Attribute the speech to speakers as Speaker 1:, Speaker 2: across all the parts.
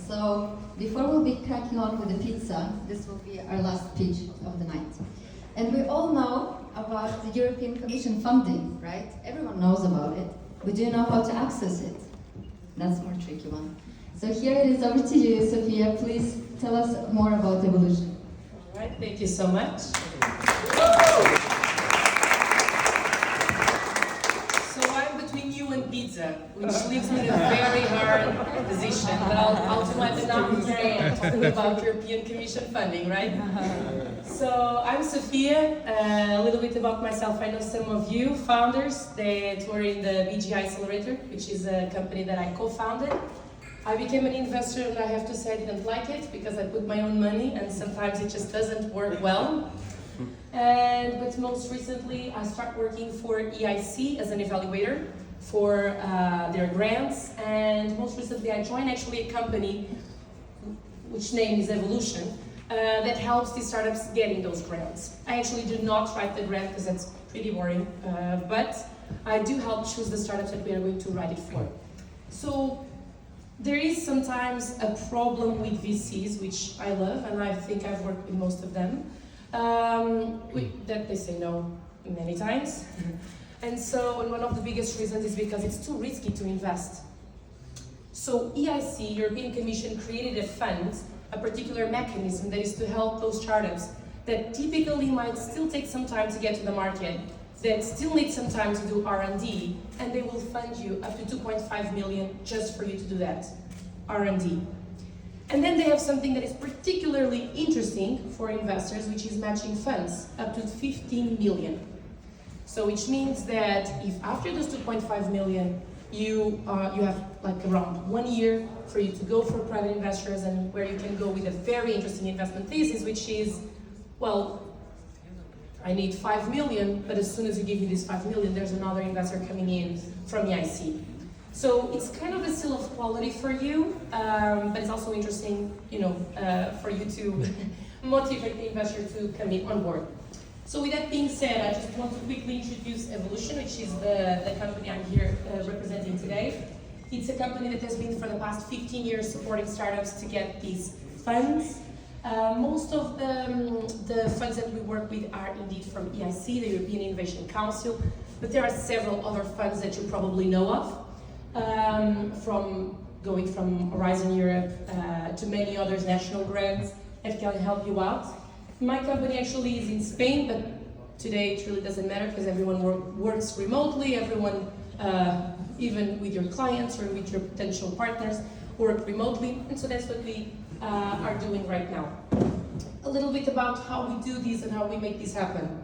Speaker 1: So before we'll be cracking on with the pizza, this will be our last pitch of the night. And we all know about the European Commission funding, right? Everyone knows about it, but do you know how to access it? That's a more tricky one. So here it is, over to you, Sofia. Please tell us more about Evolution.
Speaker 2: All right, thank you so much. So I'm between you and pizza, which leaves me in a very hard position, but I'll do my best not to talking about European Commission funding, right? So I'm Sofia. A little bit about myself. I know some of you founders that were in the BGI Accelerator, which is a company that I co-founded. I became an investor and I have to say I didn't like it because I put my own money and sometimes it just doesn't work well. But most recently I started working for EIC as an evaluator for their grants, and most recently I joined actually a company which name is Evolution that helps these startups getting those grants. I actually do not write the grant because that's pretty boring, but I do help choose the startups that we are going to write it for. So there is sometimes a problem with VCs, which I love, and I think I've worked with most of them, that they say no many times. And one of the biggest reasons is because it's too risky to invest. So EIC, European Commission, created a fund, a particular mechanism that is to help those startups that typically might still take some time to get to the market, that still need some time to do R&D, and they will fund you up to 2.5 million just for you to do that, R&D. And then they have something that is particularly interesting for investors, which is matching funds, up to 15 million. So which means that if after those 2.5 million, you have like around 1 year for you to go for private investors, and where you can go with a very interesting investment thesis, which is, well, I need 5 million, but as soon as you give me this 5 million, there's another investor coming in from EIC. So it's kind of a seal of quality for you, but it's also interesting, for you to motivate the investor to come in on board. So with that being said, I just want to quickly introduce Evolution, which is the company I'm here representing today. It's a company that has been for the past 15 years supporting startups to get these funds. Most of the funds that we work with are indeed from EIC, the European Innovation Council, but there are several other funds that you probably know of, going from Horizon Europe to many others national grants that can help you out. My company actually is in Spain, but today it really doesn't matter because everyone works remotely, everyone, even with your clients or with your potential partners, work remotely, and so that's what we are doing right now. A little bit about how we do this and how we make this happen.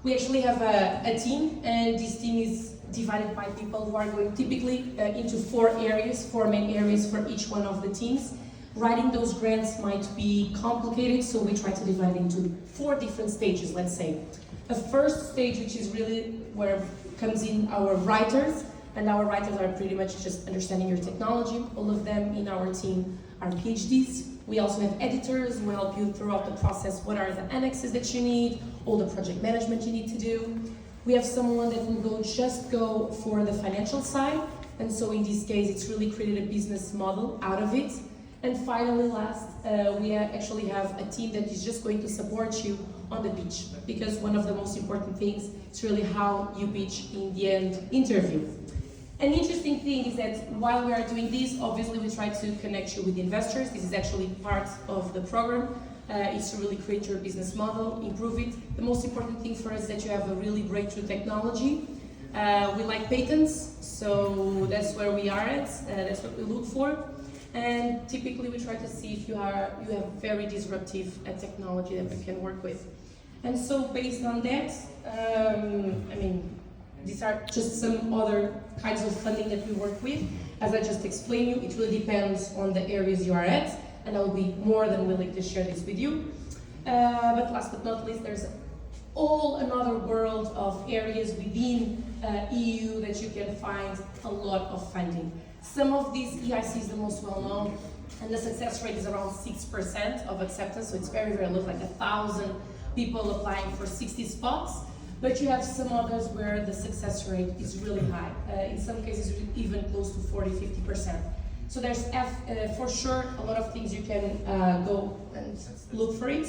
Speaker 2: We actually have a team, and this team is divided by people who are going typically into four main areas for each one of the teams. Writing those grants might be complicated, so we try to divide it into 4 different stages, let's say. The first stage, which is really where comes in our writers, and our writers are pretty much just understanding your technology. All of them in our team are PhDs. We also have editors who help you throughout the process. What are the annexes that you need, all the project management you need to do. We have someone that will go for the financial side, and so in this case it's really created a business model out of it. And finally, last, we actually have a team that is just going to support you on the pitch, because one of the most important things is really how you pitch in the end interview. An interesting thing is that while we are doing this, obviously we try to connect you with investors. This is actually part of the program. It's to really create your business model, improve it. The most important thing for us is that you have a really breakthrough technology. We like patents, so that's where we are at. That's what we look for. And typically we try to see if you have very disruptive technology that we can work with. And so based on that, these are just some other kinds of funding that we work with. As I just explained you, it really depends on the areas you are at, and I will be more than willing to share this with you. But last but not least, there's another world of areas within EU that you can find a lot of funding. Some of these, EIC is the most well-known, and the success rate is around 6% of acceptance, so it's very, very low, like 1,000 people applying for 60 spots. But you have some others where the success rate is really high. In some cases, even close to 40-50%. So there's for sure a lot of things you can go and look for it.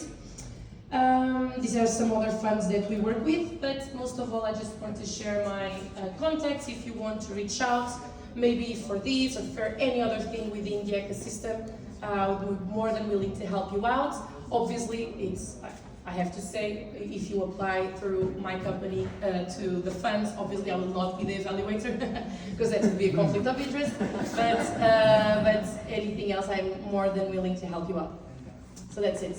Speaker 2: These are some other funds that we work with, but most of all I just want to share my contacts if you want to reach out, maybe for this or for any other thing within the ecosystem. I would be more than willing to help you out. Obviously, I have to say, if you apply through my company to the funds, obviously I will not be the evaluator because that would be a conflict of interest. But anything else, I'm more than willing to help you out. So that's it.